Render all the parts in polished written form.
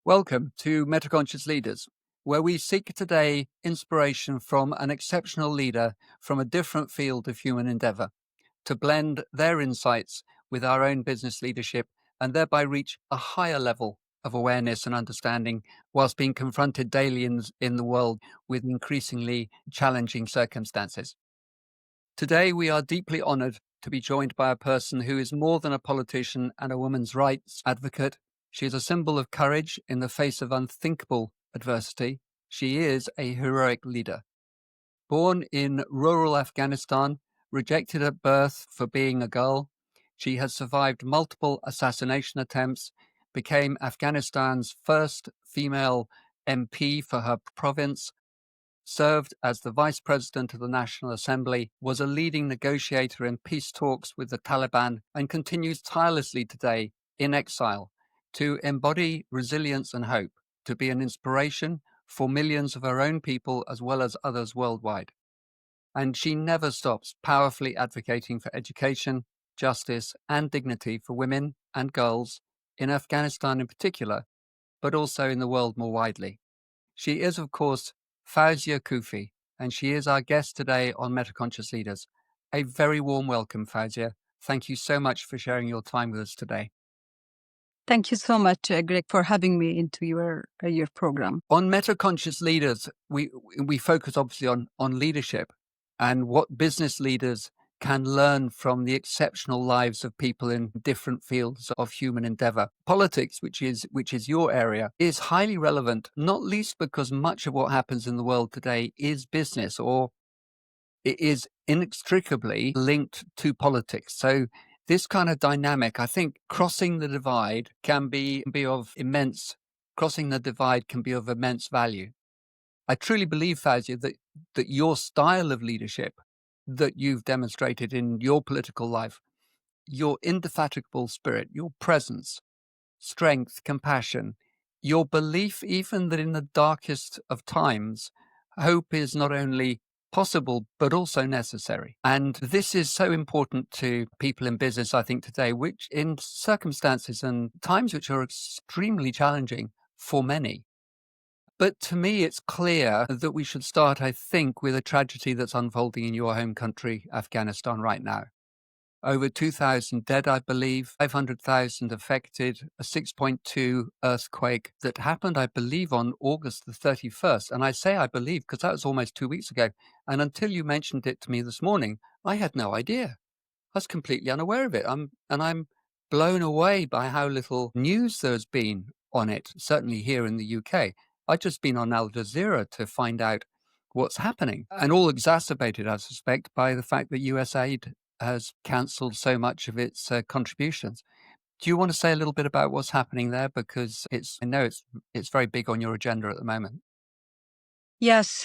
Welcome to Metaconscious Leaders, where we seek today inspiration from an exceptional leader from a different field of human endeavor to blend their insights with our own business leadership and thereby reach a higher level of awareness and understanding whilst being confronted daily in the world with increasingly challenging circumstances. Today, we are deeply honored to be joined by a person who is more than a politician and a women's rights advocate. She is a symbol of courage in the face of unthinkable adversity. She is a heroic leader. Born in rural Afghanistan, rejected at birth for being a girl, she has survived multiple assassination attempts, became Afghanistan's first female MP for her province, served as the Vice President of the National Assembly, was a leading negotiator in peace talks with the Taliban, and continues tirelessly today in exile to embody resilience and hope, to be an inspiration for millions of her own people as well as others worldwide. And she never stops powerfully advocating for education, justice, and dignity for women and girls in Afghanistan in particular, but also in the world more widely. She is, of course, Fawzia Koofi, and she is our guest today on Metaconscious Leaders. A very warm welcome, Fawzia. Thank you so much for sharing your time with us today. Thank you so much, Greg, for having me into your program. On Metaconscious Leaders, we focus obviously on leadership and what business leaders can learn from the exceptional lives of people in different fields of human endeavor. Politics, which is your area, is highly relevant, not least because much of what happens in the world today is business, or it is inextricably linked to politics. So this kind of dynamic, I think crossing the divide can be of immense value. I truly believe, Fawzia, that your style of leadership that you've demonstrated in your political life, your indefatigable spirit, your presence, strength, compassion, your belief even that in the darkest of times, hope is not only possible, but also necessary. And this is so important to people in business, I think, today, which in circumstances and times which are extremely challenging for many. But to me, it's clear that we should start, I think, with a tragedy that's unfolding in your home country, Afghanistan, right now. Over 2,000 dead, I believe, 500,000 affected, a 6.2 earthquake that happened, I believe, on August the 31st. And I say I believe because that was almost 2 weeks ago. And until you mentioned it to me this morning, I had no idea. I was completely unaware of it. I'm blown away by how little news there's been on it, certainly here in the UK. I've just been on Al Jazeera to find out what's happening, and all exacerbated, I suspect, by the fact that USAID has cancelled so much of its contributions. Do you want to say a little bit about what's happening there? Because I know it's very big on your agenda at the moment. Yes.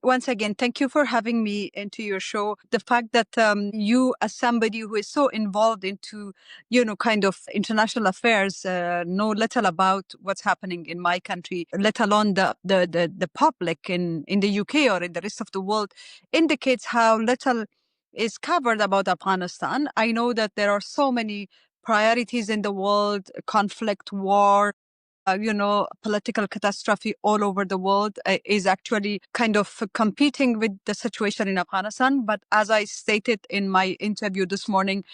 Once again, thank you for having me into your show. The fact that you, as somebody who is so involved into, kind of international affairs, know little about what's happening in my country, let alone the public in the UK or in the rest of the world, indicates how little is covered about Afghanistan. I know that there are so many priorities in the world: conflict, war, political catastrophe all over the world is actually kind of competing with the situation in Afghanistan. But as I stated in my interview this morning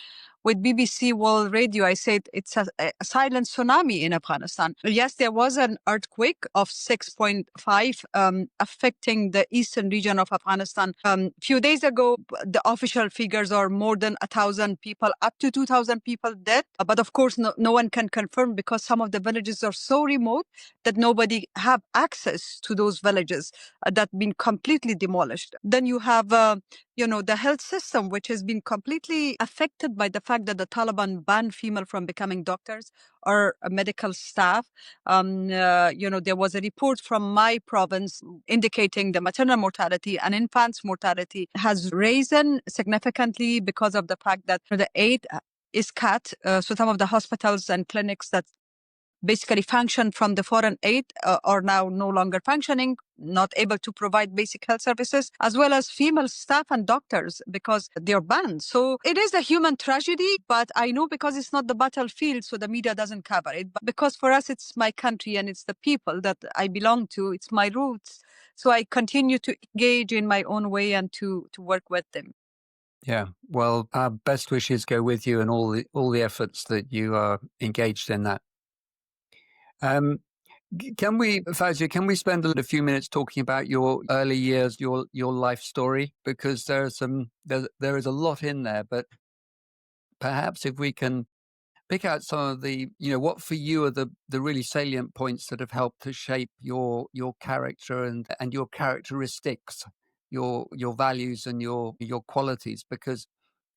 with BBC World Radio, I said it's a silent tsunami in Afghanistan. Yes, there was an earthquake of 6.5 affecting the eastern region of Afghanistan. Few days ago, the official figures are more than 1,000 people, up to 2,000 people dead. But of course, no one can confirm because some of the villages are so remote that nobody have access to those villages that been completely demolished. Then you have the health system, which has been completely affected by the fact that the Taliban banned female from becoming doctors or medical staff. There was a report from my province indicating the maternal mortality and infants mortality has risen significantly because of the fact that the aid is cut. So some of the hospitals and clinics that basically functioned from the foreign aid are now no longer functioning, not able to provide basic health services, as well as female staff and doctors because they're banned. So it is a human tragedy, but I know because it's not the battlefield, so the media doesn't cover it. But because for us, it's my country and it's the people that I belong to, it's my roots. So I continue to engage in my own way and to work with them. Yeah. Well, our best wishes go with you and all the efforts that you are engaged in that. Um, can we, Fawzia, can we spend a few minutes talking about your early years, your life story? Because there is a lot in there, but perhaps if we can pick out some of the, what for you are the really salient points that have helped to shape your character and your characteristics, your values and your qualities, because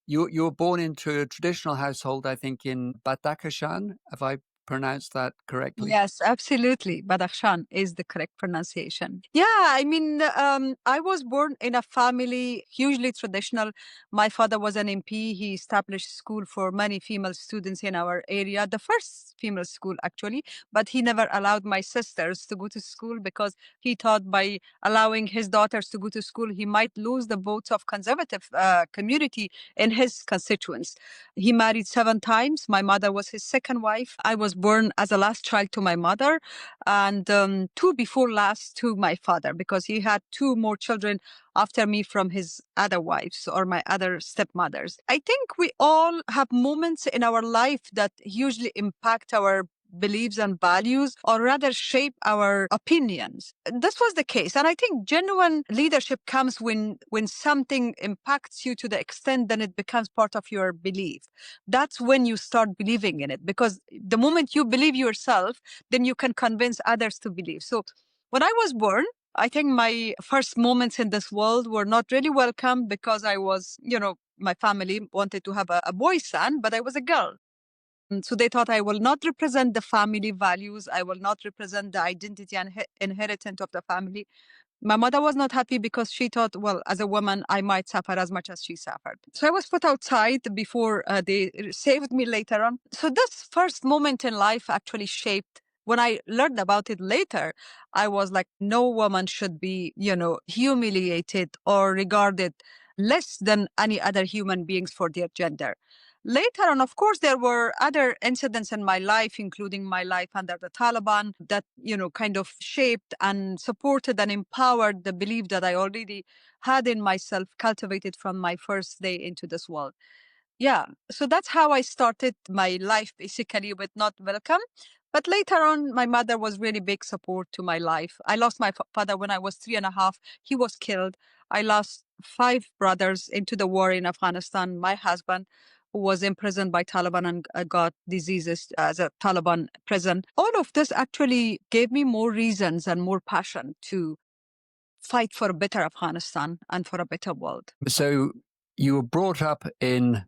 you were born into a traditional household, I think, in Badakhshan. Have I pronounced that correctly? Yes, absolutely. Badakhshan is the correct pronunciation. Yeah, I mean, I was born in a family hugely traditional. My father was an MP. He established school for many female students in our area, the first female school actually, but he never allowed my sisters to go to school because he thought by allowing his daughters to go to school, he might lose the votes of conservative community in his constituents. He married 7 times. My mother was his second wife. I was born as a last child to my mother and two before last to my father because he had two more children after me from his other wives or my other stepmothers. I think we all have moments in our life that hugely impact our beliefs and values or rather shape our opinions. This was the case, and I think genuine leadership comes when something impacts you to the extent that it becomes part of your belief. That's when you start believing in it, because the moment you believe yourself, then you can convince others to believe. So when I was born, I think my first moments in this world were not really welcome because I was, my family wanted to have a boy son, but I was a girl. So they thought I will not represent the family values. I will not represent the identity and inheritance of the family. My mother was not happy because she thought, well, as a woman, I might suffer as much as she suffered. So I was put outside before they saved me later on. So this first moment in life actually shaped. When I learned about it later, I was like, no woman should be, humiliated or regarded less than any other human beings for their gender. Later on, of course, there were other incidents in my life, including my life under the Taliban, that, kind of shaped and supported and empowered the belief that I already had in myself, cultivated from my first day into this world. Yeah. So that's how I started my life, basically, with not welcome. But later on, my mother was really big support to my life. I lost my father when I was 3.5. He was killed. I lost 5 brothers into the war in Afghanistan. My husband, who was imprisoned by Taliban and got diseases as a Taliban prison. All of this actually gave me more reasons and more passion to fight for a better Afghanistan and for a better world. So you were brought up in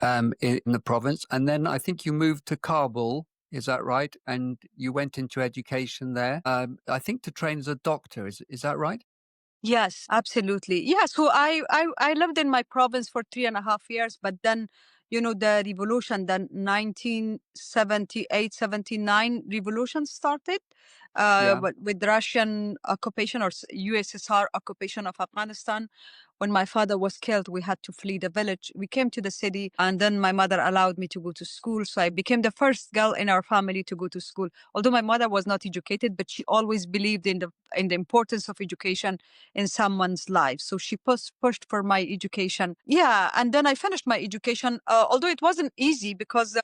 the province, and then I think you moved to Kabul. Is that right? And you went into education there. I think to train as a doctor. Is that right? Yes, absolutely. Yeah, so I lived in my province for 3.5 years, but then, the revolution, the 1978, 79 revolution started Yeah. with Russian occupation or USSR occupation of Afghanistan. When my father was killed, we had to flee the village. We came to the city, and then my mother allowed me to go to school. So I became the first girl in our family to go to school. Although my mother was not educated, but she always believed in the importance of education in someone's life. So she pushed for my education. Yeah. And then I finished my education, although it wasn't easy because,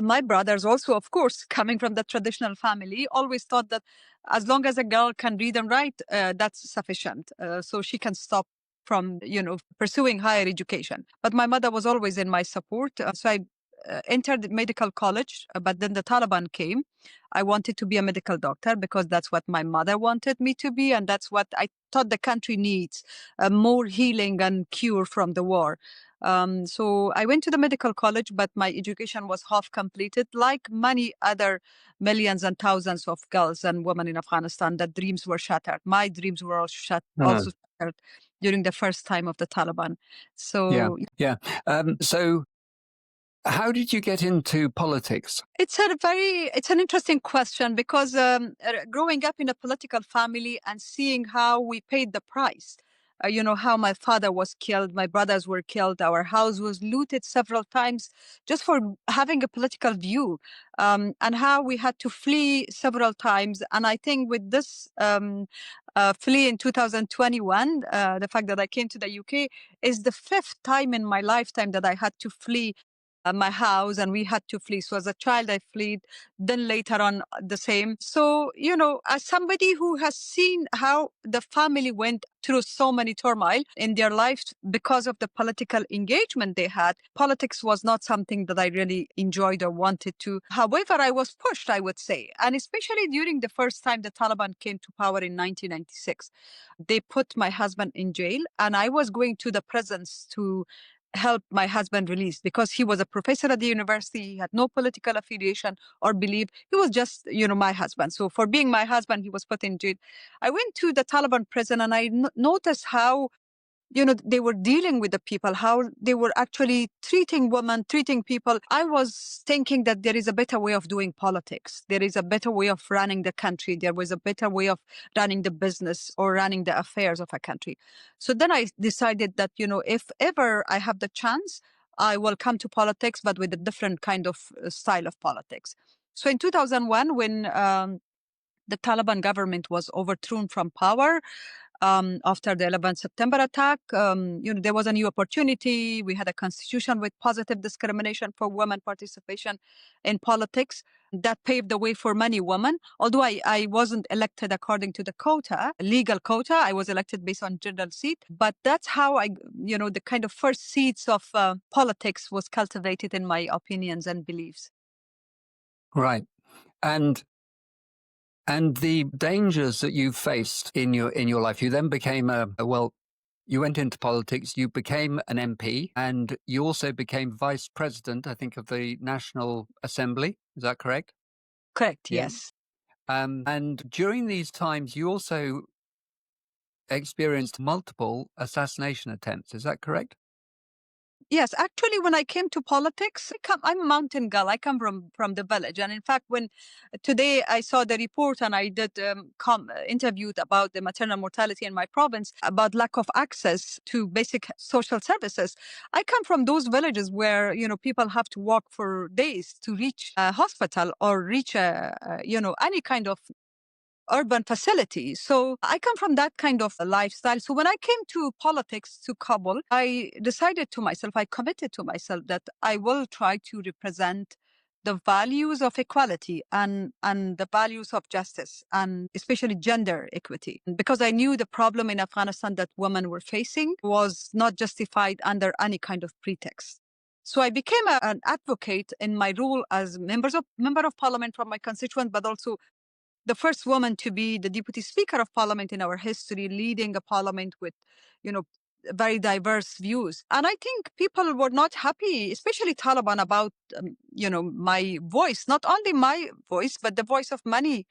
my brothers also, of course, coming from the traditional family, always thought that as long as a girl can read and write, that's sufficient. So she can stop from, pursuing higher education. But my mother was always in my support. So I entered medical college, but then the Taliban came. I wanted to be a medical doctor because that's what my mother wanted me to be. And that's what I thought the country needs, more healing and cure from the war. So I went to the medical college, but my education was half completed. Like many other millions and thousands of girls and women in Afghanistan, the dreams were shattered. My dreams were also shattered during the first time of the Taliban. Yeah, So yeah. So How did you get into politics? It's an interesting question because growing up in a political family and seeing how we paid the price. How my father was killed, my brothers were killed, our house was looted several times just for having a political view, and how we had to flee several times. And I think with this flee in 2021, the fact that I came to the UK is the fifth time in my lifetime that I had to flee my house and we had to flee. So as a child, I fled, then later on the same. So, as somebody who has seen how the family went through so many turmoil in their lives because of the political engagement they had, politics was not something that I really enjoyed or wanted to. However, I was pushed, I would say. And especially during the first time the Taliban came to power in 1996, they put my husband in jail and I was going to the prisons to help my husband release because he was a professor at the university. He had no political affiliation or belief. He was just, my husband. So for being my husband, he was put in jail. I went to the Taliban prison and I noticed how they were dealing with the people, how they were actually treating women, treating people. I was thinking that there is a better way of doing politics. There is a better way of running the country. There was a better way of running the business or running the affairs of a country. So then I decided that, if ever I have the chance, I will come to politics, but with a different kind of style of politics. So in 2001, when the Taliban government was overthrown from power, after the 11th September attack, there was a new opportunity. We had a constitution with positive discrimination for women participation in politics that paved the way for many women. Although I wasn't elected according to the quota, legal quota, I was elected based on general seat. But that's how the kind of first seeds of politics was cultivated in my opinions and beliefs. Right. And the dangers that you faced in your life, you then became you went into politics, you became an MP, and you also became vice president, I think, of the National Assembly. Is that correct? Correct, Yeah. yes. And during these times, you also experienced multiple assassination attempts. Is that correct? Yes, actually, when I came to politics, I'm a mountain girl. I come from the village, and in fact, when today I saw the report and I did interviewed about the maternal mortality in my province, about lack of access to basic social services. I come from those villages where people have to walk for days to reach a hospital or reach any kind of urban facility. So I come from that kind of a lifestyle. So when I came to politics, to Kabul, I decided to myself, I committed to myself that I will try to represent the values of equality and the values of justice and especially gender equity. Because I knew the problem in Afghanistan that women were facing was not justified under any kind of pretext. So I became an advocate in my role as member of parliament from my constituent, but also the first woman to be the deputy speaker of parliament in our history, leading a parliament with, you know, very diverse views. And I think people were not happy, especially Taliban, about, my voice, not only my voice, but the voice of many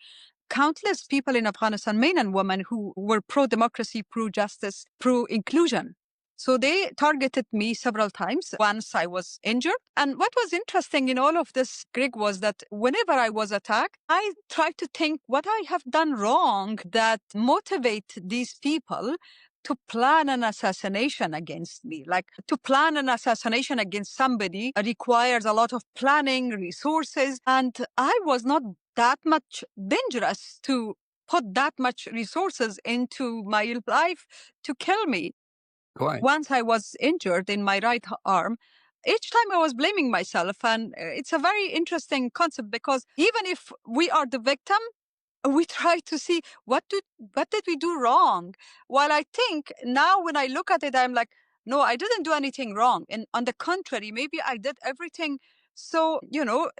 countless people in Afghanistan, men and women, who were pro-democracy, pro-justice, pro-inclusion. So they targeted me several times. Once I was injured. And what was interesting in all of this, Greg, was that whenever I was attacked, I tried to think what I have done wrong that motivate these people to plan an assassination against me. Like, to plan an assassination against somebody requires a lot of planning, resources. And I was not that much dangerous to put that much resources into my life to kill me. Quite. Once I was injured in my right arm, each time I was blaming myself. And it's a very interesting concept because even if we are the victim, we try to see what did we do wrong. While I think now when I look at it, I'm like, no, I didn't do anything wrong. And on the contrary, maybe I did everything so,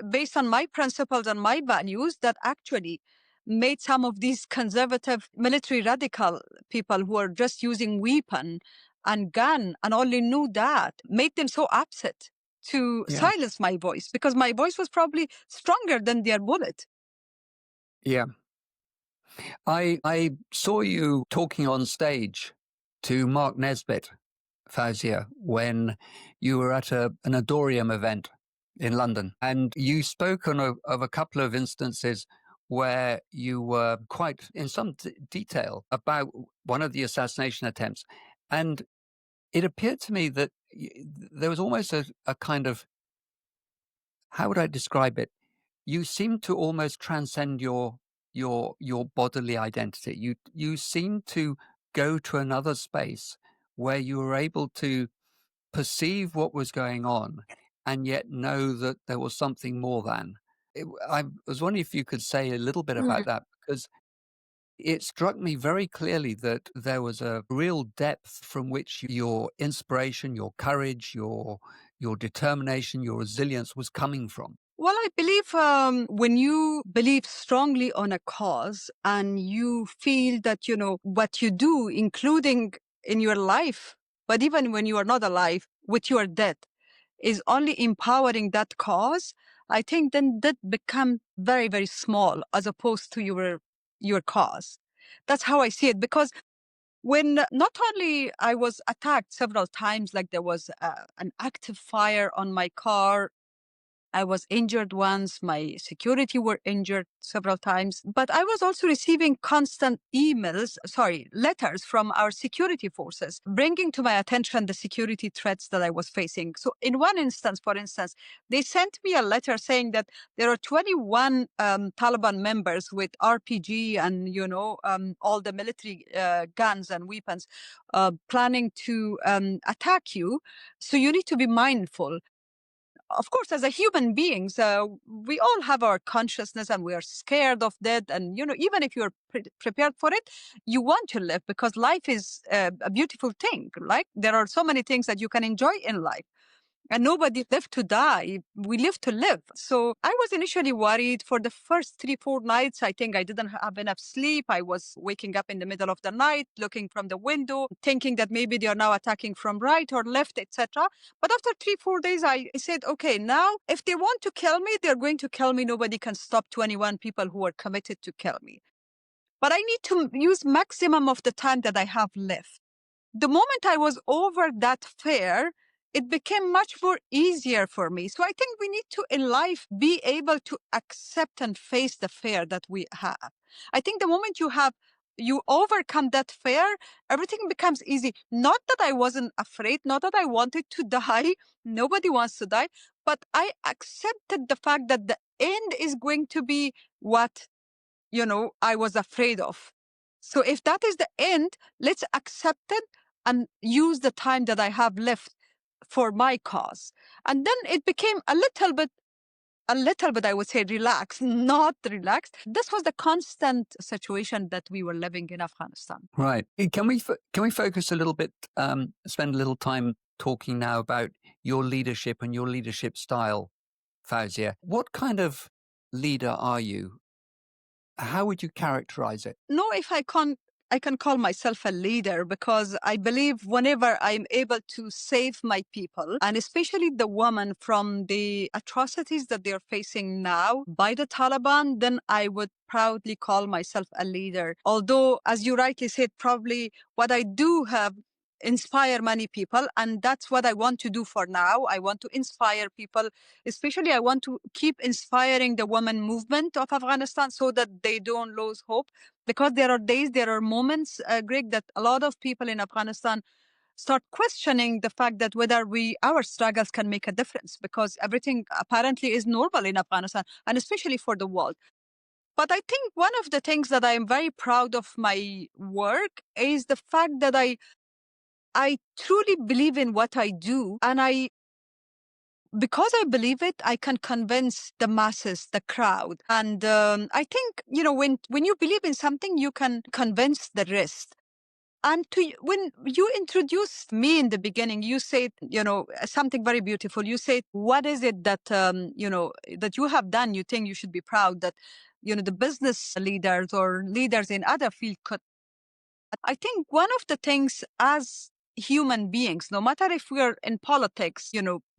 based on my principles and my values that actually made some of these conservative military radical people who are just using weapon and gun and only knew that, made them so upset to Yeah. silence my voice because my voice was probably stronger than their bullet. Yeah. I saw you talking on stage to Mark Nesbitt, Fawzia, when you were at an Adorium event. in London. And you spoke of a couple of instances where you were quite in some detail about one of the assassination attempts. And it appeared to me that there was almost a kind of, how would I describe it? You seem to almost transcend your bodily identity. You seem to go to another space where you were able to perceive what was going on and yet know that there was something more than. I was wondering if you could say a little bit about that, because it struck me very clearly that there was a real depth from which your inspiration, your courage, your determination, your resilience was coming from. Well, I believe when you believe strongly on a cause and you feel that, what you do, including in your life, but even when you are not alive, with your death, is only empowering that cause, I think then that become very, very small as opposed to your cause. That's how I see it. Because when not only I was attacked several times, like there was an active fire on my car, I was injured once. My security were injured several times. But I was also receiving constant letters from our security forces, bringing to my attention the security threats that I was facing. So in one instance, for instance, they sent me a letter saying that there are 21 Taliban members with RPG and, all the military guns and weapons planning to attack you. So you need to be mindful. Of course, as a human beings, we all have our consciousness and we are scared of death. And, even if you're prepared for it, you want to live because life is a beautiful thing. Like there are so many things that you can enjoy in life. And nobody lived to die. We live to live. So I was initially worried for the first 3-4 nights. I think I didn't have enough sleep. I was waking up in the middle of the night, looking from the window, thinking that maybe they are now attacking from right or left, etc. But after 3-4 days, I said, okay, now if they want to kill me, they're going to kill me. Nobody can stop 21 people who are committed to kill me. But I need to use maximum of the time that I have left. The moment I was over that fear, it became much more easier for me. So I think we need to, in life, be able to accept and face the fear that we have. I think the moment you overcome that fear, everything becomes easy. Not that I wasn't afraid, not that I wanted to die. Nobody wants to die. But I accepted the fact that the end is going to be what I was afraid of. So if that is the end, let's accept it and use the time that I have left for my cause. And then it became a little bit, I would say, relaxed, not relaxed. This was the constant situation that we were living in Afghanistan. Right. Can we focus a little bit, spend a little time talking now about your leadership and your leadership style, Fawzia? What kind of leader are you? How would you characterize it? No, if I can call myself a leader because I believe whenever I'm able to save my people, and especially the women from the atrocities that they're facing now by the Taliban, then I would proudly call myself a leader. Although, as you rightly said, probably what I do have inspire many people, and that's what I want to do for now. I want to inspire people, especially I want to keep inspiring the women movement of Afghanistan so that they don't lose hope, because there are moments, Greg, that a lot of people in Afghanistan start questioning the fact that whether our struggles can make a difference, because everything apparently is normal in Afghanistan and especially for the world. But I think one of the things that I am very proud of my work is the fact that I truly believe in what I do, and because I believe it, I can convince the masses, the crowd. And I think, when you believe in something, you can convince the rest. And when you introduced me in the beginning, you said, something very beautiful. You said, what is it that, that you have done? You think you should be proud that, the business leaders or leaders in other fields could. I think one of the things as human beings, no matter if we're in politics,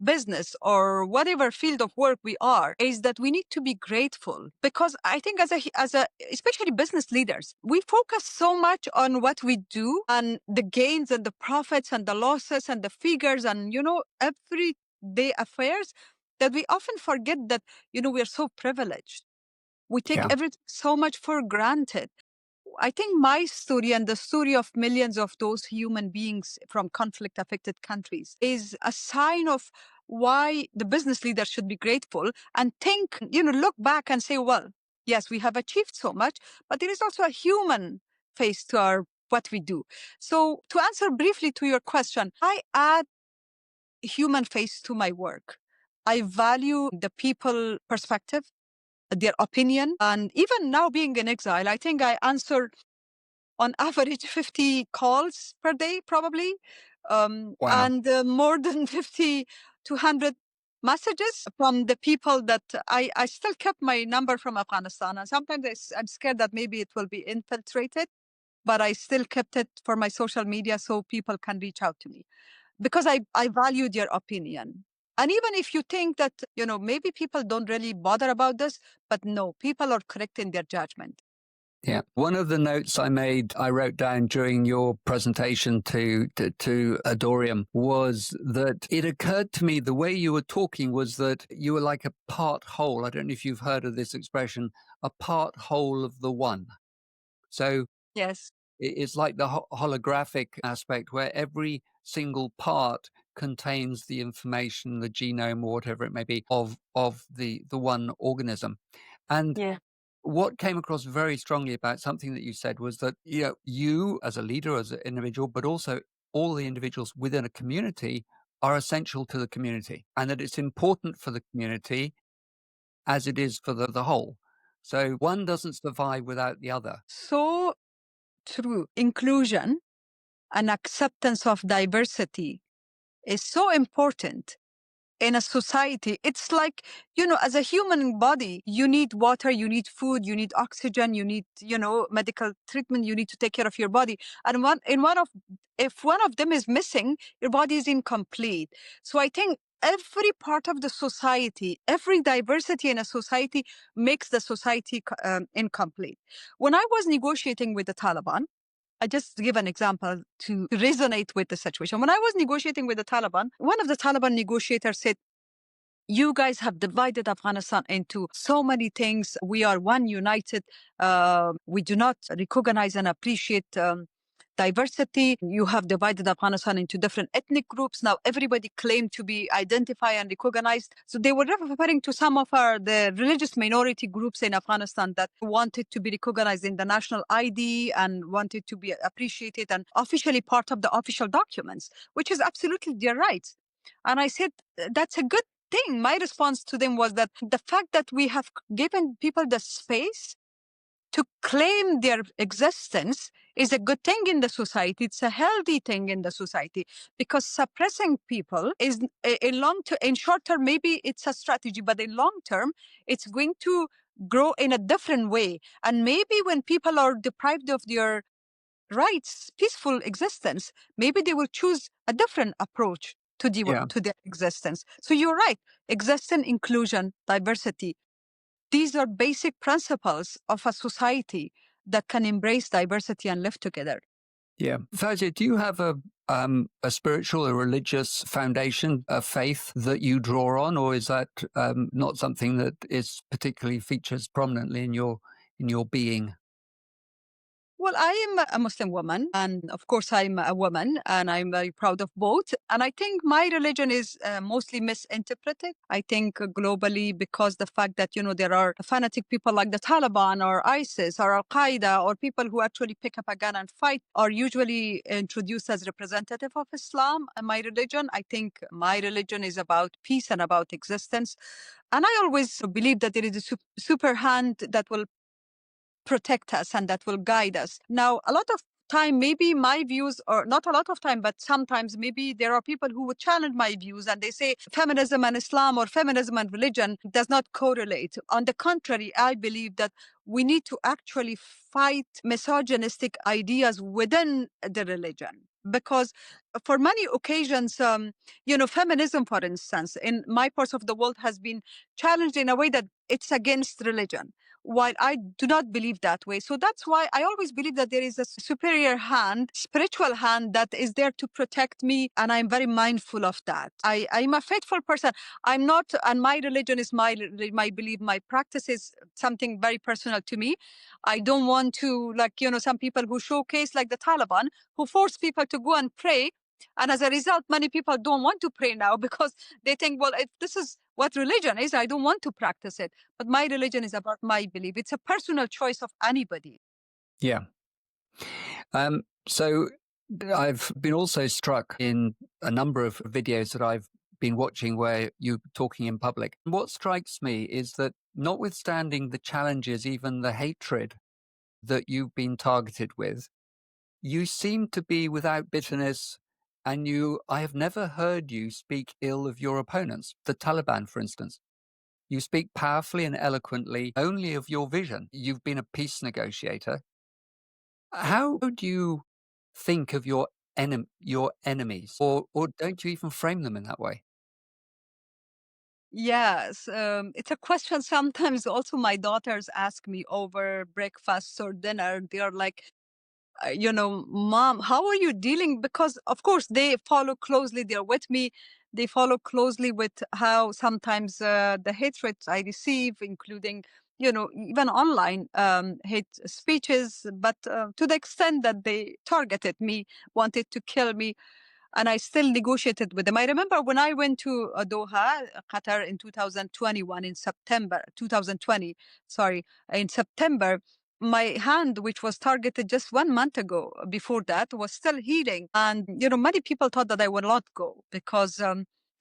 business or whatever field of work we are, is that we need to be grateful. Because I think especially business leaders, we focus so much on what we do and the gains and the profits and the losses and the figures and, everyday affairs. that we often forget that, we are so privileged. We take Yeah. everything so much for granted. I think my story and the story of millions of those human beings from conflict affected countries is a sign of why the business leader should be grateful and think, look back and say, well, yes, we have achieved so much, but there is also a human face to our what we do. So to answer briefly to your question, I add human face to my work. I value the people perspective, their opinion. And even now being in exile, I think I answer on average 50 calls per day, probably, Wow. and more than 50 to 100 messages from the people that I still kept my number from Afghanistan. And sometimes I'm scared that maybe it will be infiltrated, but I still kept it for my social media so people can reach out to me because I valued your opinion. And even if you think that, maybe people don't really bother about this, but no, people are correct in their judgment. Yeah. One of the notes I wrote down during your presentation to Adorium was that it occurred to me the way you were talking was that you were like a part whole. I don't know if you've heard of this expression, a part whole of the one. So Yes. it's like the holographic aspect where every single part contains the information, the genome or whatever it may be of the one organism. And Yeah. what came across very strongly about something that you said was that, you as a leader, as an individual, but also all the individuals within a community are essential to the community, and that it's important for the community as it is for the whole. So one doesn't survive without the other. So true. Inclusion and acceptance of diversity is so important in a society. It's like, as a human body, you need water, you need food, you need oxygen, you need, medical treatment, you need to take care of your body. And if one of them is missing, your body is incomplete. So I think every part of the society, every diversity in a society makes the society incomplete. When I was negotiating with the Taliban, I just give an example to resonate with the situation. When I was negotiating with the Taliban, one of the Taliban negotiators said, you guys have divided Afghanistan into so many things. We are one united. We do not recognize and appreciate diversity. You have divided Afghanistan into different ethnic groups. Now everybody claimed to be identified and recognized. So they were referring to some of the religious minority groups in Afghanistan that wanted to be recognized in the national ID and wanted to be appreciated and officially part of the official documents, which is absolutely their right. And I said, that's a good thing. My response to them was that the fact that we have given people the space to claim their existence is a good thing in the society. It's a healthy thing in the society, because suppressing people is in short term, maybe it's a strategy, but in long term, it's going to grow in a different way. And maybe when people are deprived of their rights, peaceful existence, maybe they will choose a different approach Yeah. to their existence. So you're right. Existence, inclusion, diversity. These are basic principles of a society that can embrace diversity and live together. Yeah. Fawzia, do you have a spiritual or religious foundation, a faith that you draw on, or is that not something that is particularly features prominently in your being? Well, I am a Muslim woman, and of course, I'm a woman, and I'm very proud of both. And I think my religion is mostly misinterpreted. I think globally, because the fact that, there are fanatic people like the Taliban or ISIS or Al Qaeda or people who actually pick up a gun and fight are usually introduced as representative of Islam and my religion. I think my religion is about peace and about existence. And I always believe that there is a super hand that will protect us and that will guide us. Now, a lot of time, maybe my views, or not a lot of time, but sometimes maybe there are people who would challenge my views and they say feminism and Islam or feminism and religion does not correlate. On the contrary, I believe that we need to actually fight misogynistic ideas within the religion. Because for many occasions, feminism, for instance, in my parts of the world has been challenged in a way that it's against religion. while I do not believe that way. So that's why I always believe that there is a superior hand, spiritual hand that is there to protect me. And I'm very mindful of that. I'm a faithful person. I'm not, and my religion is my belief, my practice is something very personal to me. I don't want to, like, some people who showcase, like the Taliban, who force people to go and pray. And as a result, many people don't want to pray now because they think, well, if this is what religion is, I don't want to practice it. But my religion is about my belief. It's a personal choice of anybody. Yeah. So I've been also struck in a number of videos that I've been watching where you're talking in public. What strikes me is that notwithstanding the challenges, even the hatred that you've been targeted with, you seem to be without bitterness, and I have never heard you speak ill of your opponents, the Taliban, for instance. You speak powerfully and eloquently only of your vision. You've been a peace negotiator. How do you think of your enemies, or don't you even frame them in that way? Yes, it's a question sometimes also my daughters ask me over breakfast or dinner. They're like, Mom, how are you dealing? Because, of course, they follow closely. They're with me. They follow closely with how sometimes the hatred I receive, including, even online hate speeches, but to the extent that they targeted me, wanted to kill me, and I still negotiated with them. I remember when I went to Doha, Qatar in 2021, in September 2020, sorry, in September, my hand, which was targeted just 1 month ago, before that, was still healing. And, many people thought that I would not go because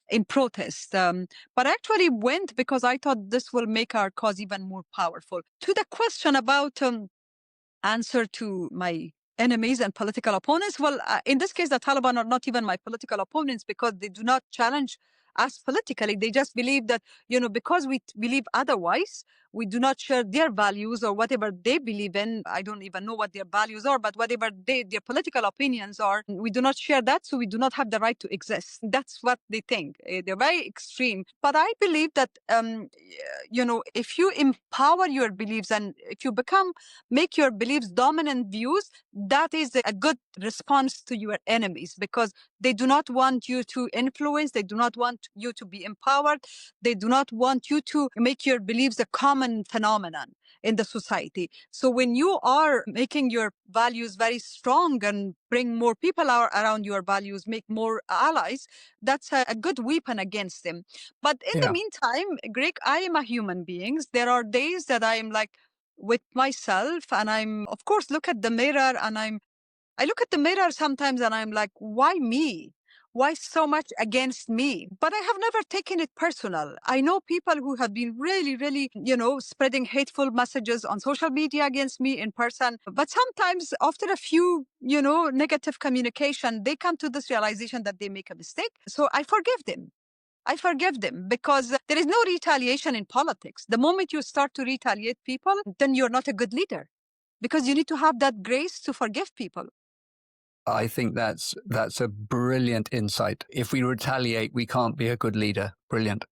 in protest. But I actually went because I thought this will make our cause even more powerful. To the question about answer to my enemies and political opponents? Well, in this case, the Taliban are not even my political opponents because they do not challenge us politically. They just believe that, because we believe otherwise, we do not share their values or whatever they believe in. I don't even know what their values are, but whatever their political opinions are, we do not share that. So we do not have the right to exist. That's what they think. They're very extreme. But I believe that, if you empower your beliefs and if you make your beliefs dominant views, that is a good response to your enemies because they do not want you to influence, they do not want you to be empowered, they do not want you to make your beliefs a common phenomenon in the society. So when you are making your values very strong and bring more people around your values, make more allies, that's a good weapon against them. But in the Yeah. meantime, Greg, I am a human being. There are days that I am like, with myself, and I'm, of course, look at the mirror, and I look at the mirror sometimes and I'm like, why me? Why so much against me? But I have never taken it personal. I know people who have been really, really, spreading hateful messages on social media against me in person. But sometimes after a few, negative communication, they come to this realization that they make a mistake. So I forgive them. I forgive them because there is no retaliation in politics. The moment you start to retaliate people, then you're not a good leader because you need to have that grace to forgive people. I think that's a brilliant insight. If we retaliate, we can't be a good leader. Brilliant.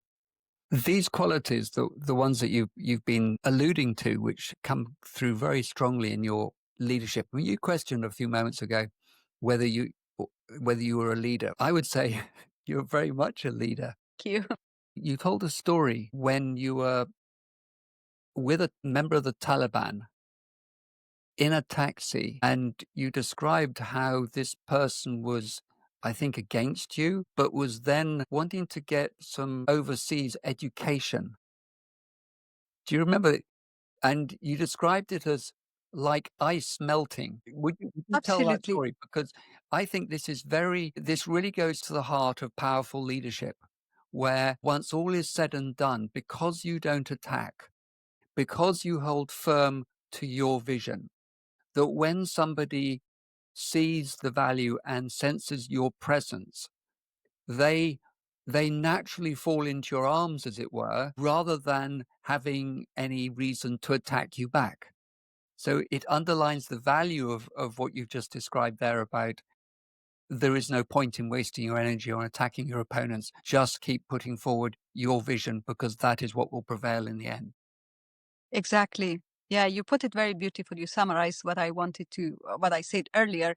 These qualities, the ones that you've been alluding to, which come through very strongly in your leadership. I mean, you questioned a few moments ago whether you whether you were a leader. I would say you're very much a leader. Thank you. You told a story when you were with a member of the Taliban in a taxi, and you described how this person was, I think, against you, but was then wanting to get some overseas education. Do you remember? And you described it as like ice melting. Would you tell that Absolutely. story? Because I think this really goes to the heart of powerful leadership, where once all is said and done, because you don't attack, because you hold firm to your vision, that when somebody sees the value and senses your presence, they they naturally fall into your arms, as it were, rather than having any reason to attack you back. So it underlines the value of what you've just described there about there is no point in wasting your energy on attacking your opponents. Just keep putting forward your vision because that is what will prevail in the end. Exactly. Yeah, you put it very beautiful. You summarized what I wanted to, what I said earlier.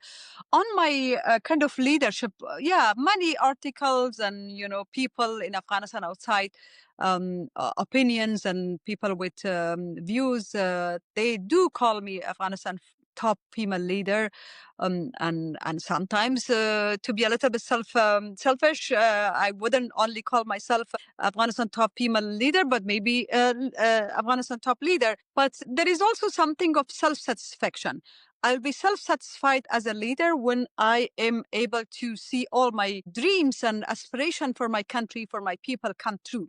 On my kind of leadership, yeah, many articles and, people in Afghanistan outside, opinions and people with views, they do call me Afghanistan top female leader. And sometimes, to be a little bit selfish, I wouldn't only call myself Afghanistan top female leader, but maybe Afghanistan top leader. But there is also something of self-satisfaction. I'll be self-satisfied as a leader when I am able to see all my dreams and aspiration for my country, for my people come true.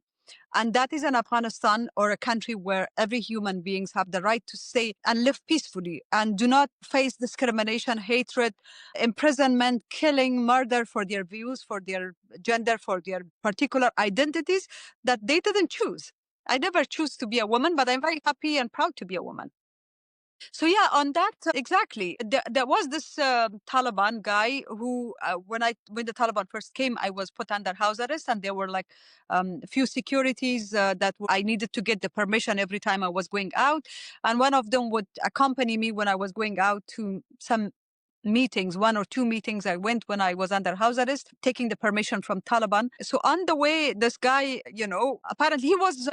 And that is in Afghanistan, or a country where every human beings have the right to stay and live peacefully and do not face discrimination, hatred, imprisonment, killing, murder for their views, for their gender, for their particular identities that they didn't choose. I never choose to be a woman, but I'm very happy and proud to be a woman. So yeah, on that exactly, there was this Taliban guy who, when the Taliban first came, I was put under house arrest, and there were like a few securities that I needed to get the permission every time I was going out, and one of them would accompany me when I was going out to some meetings, one or two meetings I went when I was under house arrest, taking the permission from Taliban. So on the way, this guy, apparently he was,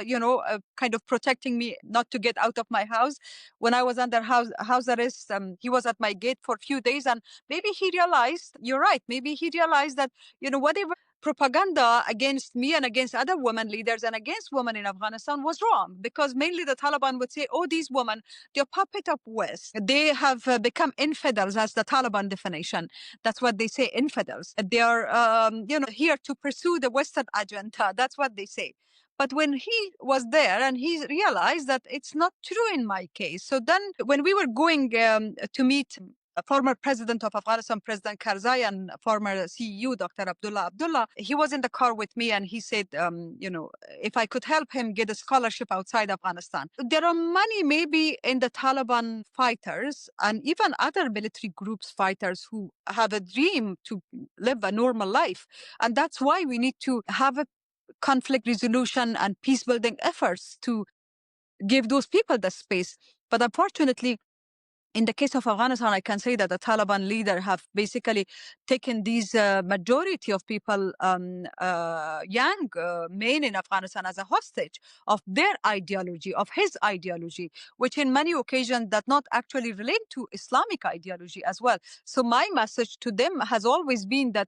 kind of protecting me not to get out of my house. When I was under house arrest, he was at my gate for a few days, and maybe he realized, you're right, maybe he realized that, whatever propaganda against me and against other women leaders and against women in Afghanistan was wrong, because mainly the Taliban would say, oh, these women, they're puppet of West. They have become infidels, as the Taliban definition. That's what they say, infidels. They are, here to pursue the Western agenda. That's what they say. But when he was there and he realized that it's not true in my case. So then when we were going to meet a former president of Afghanistan, President Karzai, and former CEU, Dr. Abdullah, he was in the car with me, and he said, if I could help him get a scholarship outside Afghanistan. There are many, maybe in the Taliban fighters and even other military groups fighters who have a dream to live a normal life. And that's why we need to have a conflict resolution and peace building efforts to give those people the space. But unfortunately, in the case of Afghanistan, I can say that the Taliban leader have basically taken these majority of people, young men in Afghanistan, as a hostage of their ideology, of his ideology, which in many occasions does not actually relate to Islamic ideology as well. So my message to them has always been that,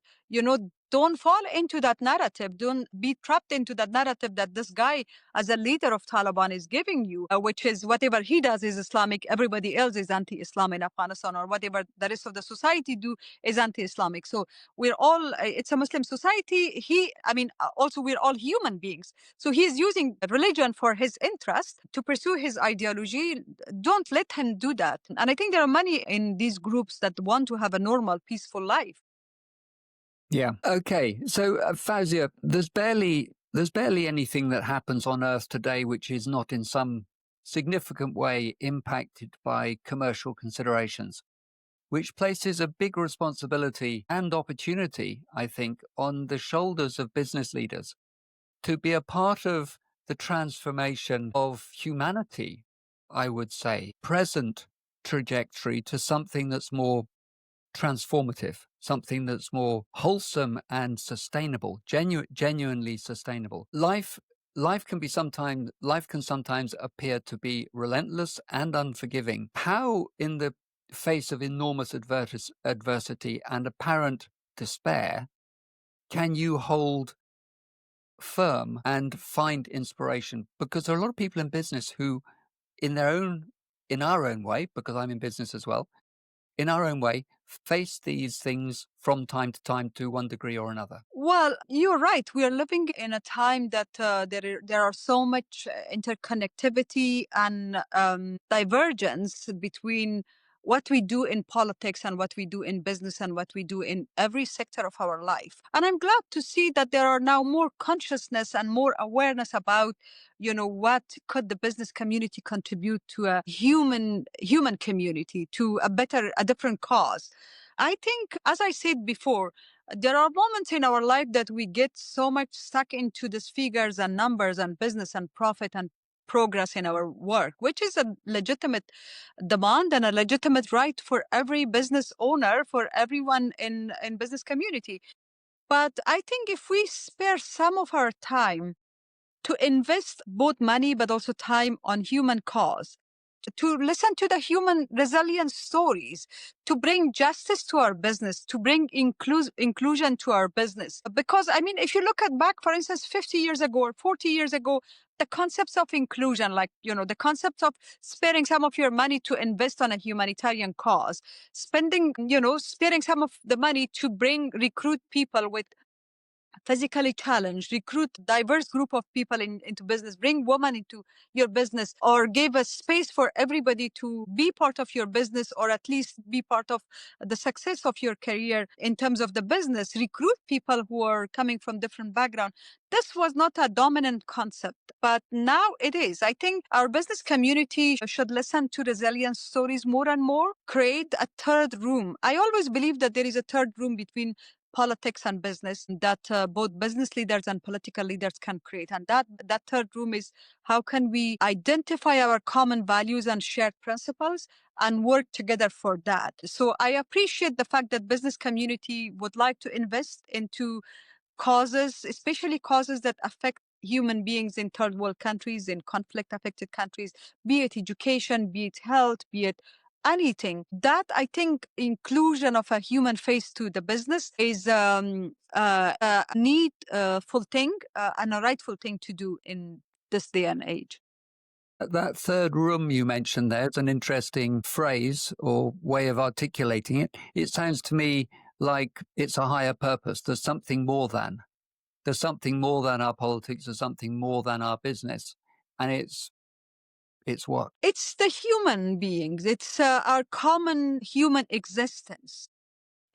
don't fall into that narrative. Don't be trapped into that narrative that this guy, as a leader of Taliban, is giving you, which is whatever he does is Islamic, everybody else is anti-Islam in Afghanistan, or whatever the rest of the society do is anti-Islamic. So we're all, it's a Muslim society. Also we're all human beings. So he's using religion for his interest to pursue his ideology. Don't let him do that. And I think there are many in these groups that want to have a normal, peaceful life. Yeah. Okay. So, Fawzia, there's barely anything that happens on Earth today which is not in some significant way impacted by commercial considerations, which places a big responsibility and opportunity, I think, on the shoulders of business leaders to be a part of the transformation of humanity, I would say, present trajectory to something that's more transformative, something that's more wholesome and sustainable, genuinely sustainable. Life can sometimes appear to be relentless and unforgiving. How, in the face of enormous adversity and apparent despair, can you hold firm and find inspiration? Because there are a lot of people in business who, in our own way, because I'm in business as well, in our own way, face these things from time to time to one degree or another. Well, you're right. We are living in a time that there are so much interconnectivity and divergence between what we do in politics and what we do in business and what we do in every sector of our life. And I'm glad to see that there are now more consciousness and more awareness about, what could the business community contribute to a human community, to a different cause. I think, as I said before, there are moments in our life that we get so much stuck into these figures and numbers and business and profit and progress in our work, which is a legitimate demand and a legitimate right for every business owner, for everyone in business community. But I think if we spare some of our time to invest both money but also time on human cause, to listen to the human resilience stories, to bring justice to our business, to bring inclusion to our business. Because, I mean, if you look at back, for instance, 50 years ago or 40 years ago, the concepts of inclusion, like, the concepts of sparing some of your money to invest on a humanitarian cause, sparing some of the money to recruit people with physically challenged, recruit diverse group of people into business, bring women into your business, or give a space for everybody to be part of your business, or at least be part of the success of your career in terms of the business, recruit people who are coming from different backgrounds. This was not a dominant concept, but now it is. I think our business community should listen to resilience stories more and more, create a third room. I always believe that there is a third room between politics and business that both business leaders and political leaders can create. And that third room is, how can we identify our common values and shared principles and work together for that? So I appreciate the fact that business community would like to invest into causes, especially causes that affect human beings in third world countries, in conflict affected countries, be it education, be it health, be it anything. That, I think, inclusion of a human face to the business is a needful thing and a rightful thing to do in this day and age. That third room you mentioned there is an interesting phrase or way of articulating it. It sounds to me like it's a higher purpose. There's something more than. There's something more than our politics. There's something more than our business. And it's what? It's the human beings. It's our common human existence.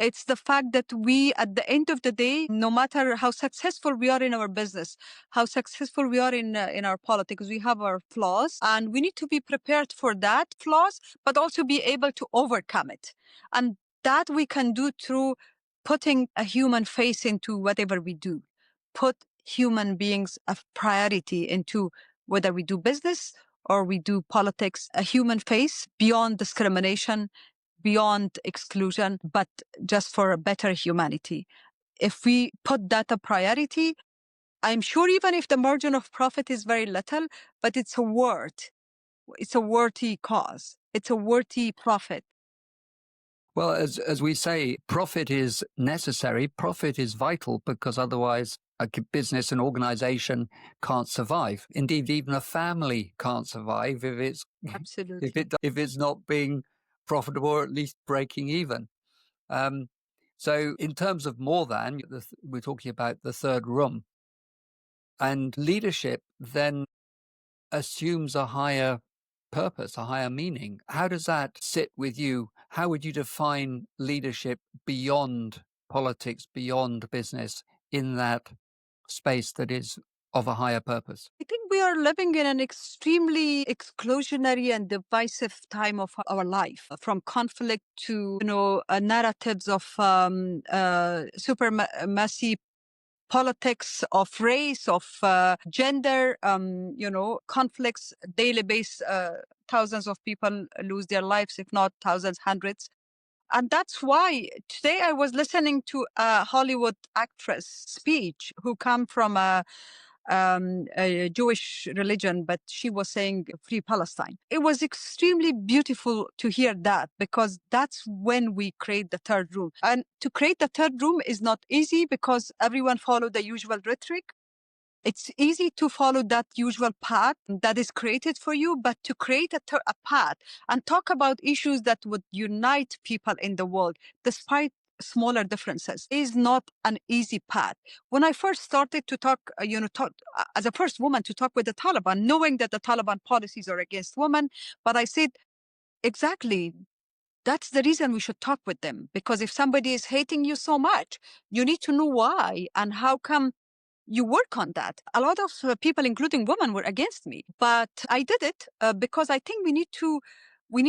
It's the fact that we, at the end of the day, no matter how successful we are in our business, how successful we are in our politics, we have our flaws, and we need to be prepared for that flaws, but also be able to overcome it. And that we can do through putting a human face into whatever we do. Put human beings a priority into whether we do business or we do politics, a human face beyond discrimination, beyond exclusion, but just for a better humanity. If we put that a priority, I'm sure even if the margin of profit is very little, but it's a worthy cause. It's a worthy profit. Well, as we say, profit is necessary. Profit is vital, because otherwise a business, an organization can't survive. Indeed, even a family can't survive if Absolutely. if it's not being profitable, or at least breaking even. So in terms of more than, we're talking about the third room. And leadership then assumes a higher purpose, a higher meaning. How does that sit with you? How would you define leadership beyond politics, beyond business, in that space that is of a higher purpose? I think we are living in an extremely exclusionary and divisive time of our life, from conflict to narratives of supremacy, politics, of race, of gender, conflicts, daily base. Thousands of people lose their lives, if not thousands, hundreds. And that's why today I was listening to a Hollywood actress speech who come from a Jewish religion, but she was saying free Palestine. It was extremely beautiful to hear that, because that's when we create the third room. And to create the third room is not easy, because everyone followed the usual rhetoric. It's easy to follow that usual path that is created for you, but to create a path and talk about issues that would unite people in the world, despite smaller differences, is not an easy path. When I first started to talk, as a first woman to talk with the Taliban, knowing that the Taliban policies are against women, but I said, exactly, that's the reason we should talk with them. Because if somebody is hating you so much, you need to know why and how come you work on that. A lot of people, including women, were against me, but I did it because I think we need to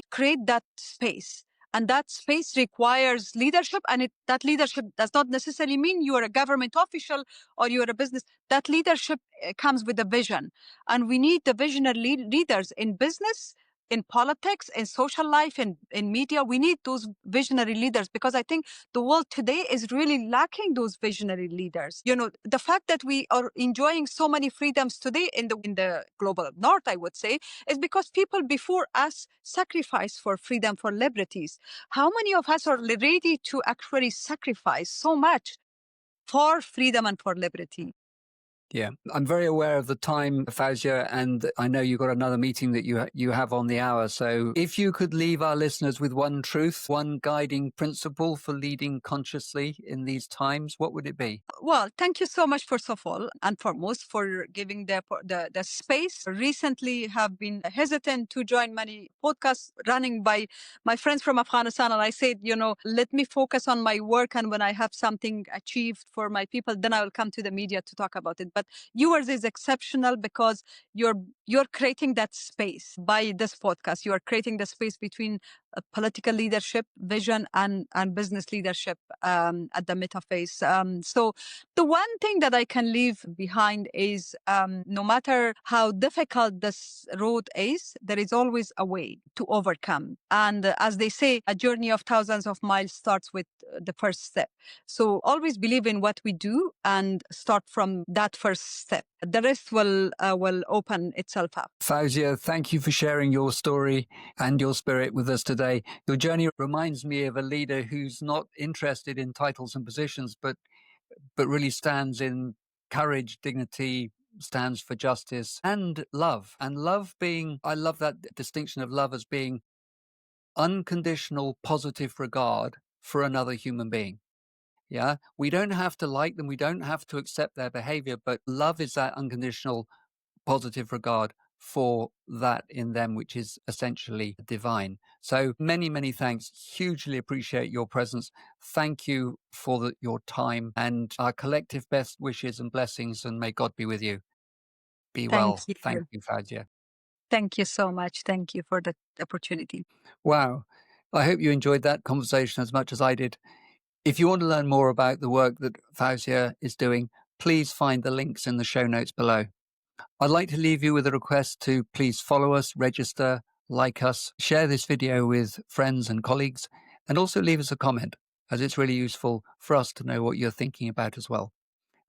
create that space. And that space requires leadership. And that leadership does not necessarily mean you are a government official or you are a business. That leadership comes with a vision. And we need the visionary leaders in business, in politics, in social life, in media. We need those visionary leaders, because I think the world today is really lacking those visionary leaders. The fact that we are enjoying so many freedoms today in the global north, I would say, is because people before us sacrificed for freedom, for liberties. How many of us are ready to actually sacrifice so much for freedom and for liberty? Yeah, I'm very aware of the time, Fawzia, and I know you've got another meeting that you have on the hour. So if you could leave our listeners with one truth, one guiding principle for leading consciously in these times, what would it be? Well, thank you so much, first of all, and foremost, for giving the space. Recently have been hesitant to join many podcasts running by my friends from Afghanistan. And I said, let me focus on my work. And when I have something achieved for my people, then I will come to the media to talk about it. But yours is exceptional, because you're creating that space by this podcast. You are creating the space between political leadership, vision, and business leadership at the metaphase. So the one thing that I can leave behind is, no matter how difficult this road is, there is always a way to overcome. And as they say, a journey of thousands of miles starts with the first step. So always believe in what we do and start from that first step. The rest will open itself up. Fawzia, thank you for sharing your story and your spirit with us today. Your journey reminds me of a leader who's not interested in titles and positions, but really stands in courage, dignity, stands for justice and love. And love being, I love that distinction of love as being unconditional, positive regard for another human being. Yeah. We don't have to like them. We don't have to accept their behavior, but love is that unconditional, positive regard for that in them, which is essentially divine. So many, many thanks. Hugely appreciate your presence. Thank you for your time, and our collective best wishes and blessings, and may God be with you. Be Thank well. you. Thank you, Fawzia. Thank you so much. Thank you for the opportunity. Wow. I hope you enjoyed that conversation as much as I did. If you want to learn more about the work that Fawzia is doing, please find the links in the show notes below. I'd like to leave you with a request to please follow us, register, like us, share this video with friends and colleagues, and also leave us a comment, as it's really useful for us to know what you're thinking about as well.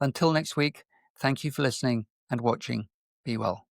Until next week, thank you for listening and watching. Be well.